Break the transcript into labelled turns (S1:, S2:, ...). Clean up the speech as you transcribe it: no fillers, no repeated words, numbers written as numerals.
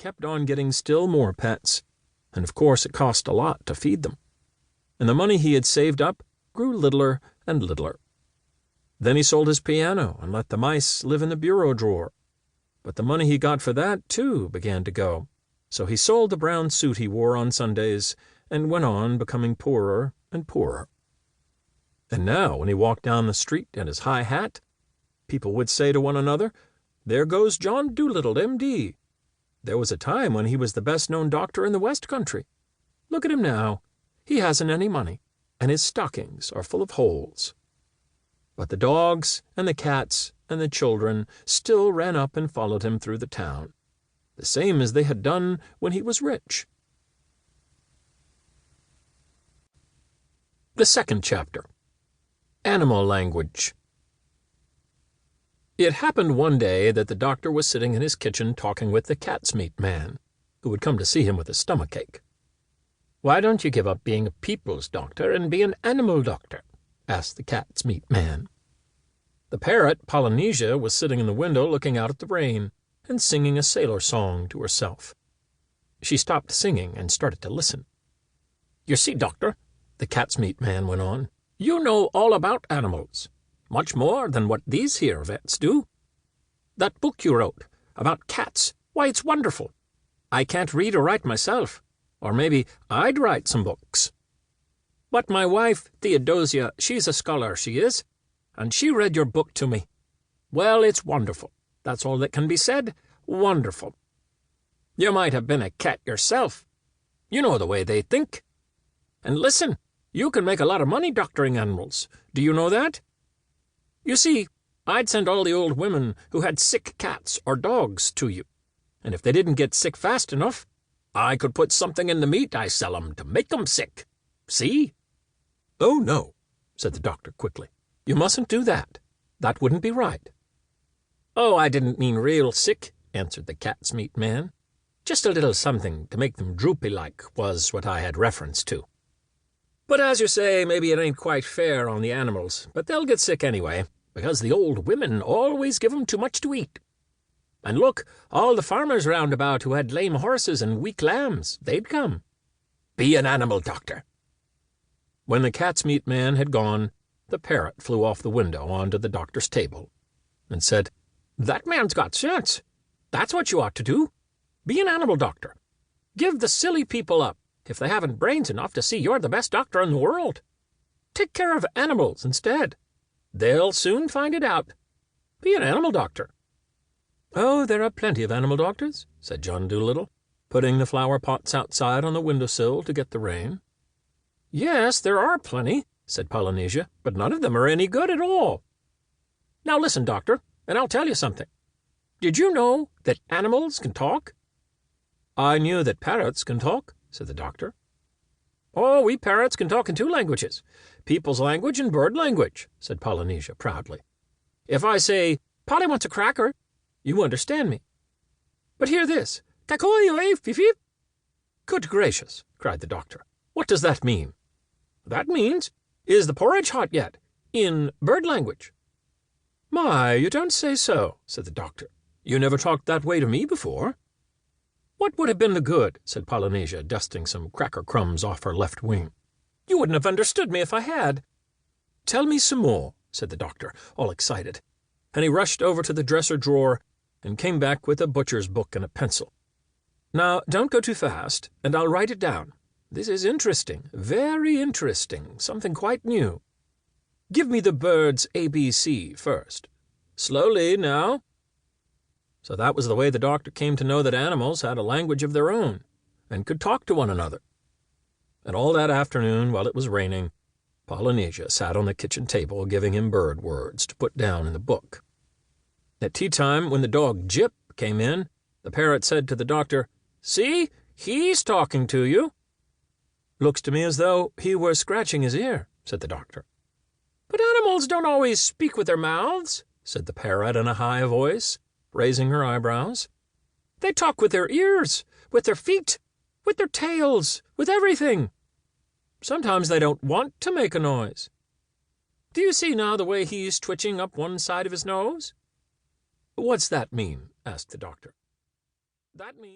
S1: kept on getting still more pets, and of course it cost a lot to feed them. And the money he had saved up grew littler and littler. Then he sold his piano and let the mice live in the bureau drawer. But the money he got for that, too, began to go. So he sold the brown suit he wore on Sundays and went on becoming poorer and poorer. And now, when he walked down the street in his high hat, people would say to one another, "There goes John Dolittle, M.D. There was a time when he was the best-known doctor in the West Country. Look at him now. He hasn't any money, and his stockings are full of holes." But the dogs and the cats and the children still ran up and followed him through the town, the same as they had done when he was rich. The second chapter. Animal Language. It happened one day that the doctor was sitting in his kitchen talking with the cat's meat man, who had come to see him with a stomachache. "Why don't you give up being a people's doctor and be an animal doctor?" asked the cat's meat man. The parrot, Polynesia, was sitting in the window looking out at the rain and singing a sailor song to herself. She stopped singing and started to listen. "You see, doctor," the cat's meat man went on, "you know all about animals, much more than what these here vets do. That book you wrote about cats, why, it's wonderful. I can't read or write myself, or maybe I'd write some books. But my wife, Theodosia, she's a scholar, she is, and she read your book to me. Well, it's wonderful. That's all that can be said. Wonderful. You might have been a cat yourself. You know the way they think. And listen, you can make a lot of money doctoring animals. Do you know that? You see, I'd send all the old women who had sick cats or dogs to you, and if they didn't get sick fast enough, I could put something in the meat I sell 'em to make 'em sick. See?" "Oh, no," said the doctor quickly. "You mustn't do that. That wouldn't be right." "Oh, I didn't mean real sick," answered the cat's meat man. "Just a little something to make them droopy-like was what I had reference to. But as you say, maybe it ain't quite fair on the animals, but they'll get sick anyway, because the old women always give 'em too much to eat. And look, all the farmers round about who had lame horses and weak lambs, they'd come. Be an animal doctor." When the cat's meat man had gone, the parrot flew off the window onto the doctor's table and said, "That man's got sense. That's what you ought to do. Be an animal doctor. Give the silly people up if they haven't brains enough to see you're the best doctor in the world. Take care of animals instead. They'll soon find it out. Be an animal doctor." "Oh, there are plenty of animal doctors," said John Dolittle, putting the flower pots outside on the windowsill to get the rain. "Yes, there are plenty," said Polynesia, "but none of them are any good at all. Now listen, doctor, and I'll tell you something. Did you know that animals can talk?" "I knew that parrots can talk," said the doctor. "Oh, we parrots can talk in 2 languages, people's language and bird language," said Polynesia proudly. "If I say, 'Polly wants a cracker,' you understand me. But hear this, 'Cacoy-oy-fif-fif.'" "Good gracious," cried the doctor. "What does that mean?" "That means, 'Is the porridge hot yet?' in bird language." "My, you don't say so," said the doctor. "You never talked that way to me before." "What would have been the good?" said Polynesia, dusting some cracker crumbs off her left wing. "You wouldn't have understood me if I had." "Tell me some more," said the doctor, all excited, and he rushed over to the dresser drawer and came back with a butcher's book and a pencil. "Now, don't go too fast, and I'll write it down. This is interesting, very interesting, something quite new. Give me the birds ABC first. Slowly, now." So that was the way the doctor came to know that animals had a language of their own and could talk to one another. And all that afternoon, while it was raining, Polynesia sat on the kitchen table giving him bird words to put down in the book. At tea-time, when the dog Jip came in, the parrot said to the doctor, "See, he's talking to you." "Looks to me as though he were scratching his ear," said the doctor. "But animals don't always speak with their mouths," said the parrot in a high voice, raising her eyebrows. "They talk with their ears, with their feet, with their tails, with everything. Sometimes they don't want to make a noise. Do you see now the way he's twitching up one side of his nose?" "What's that mean?" asked the doctor. "That means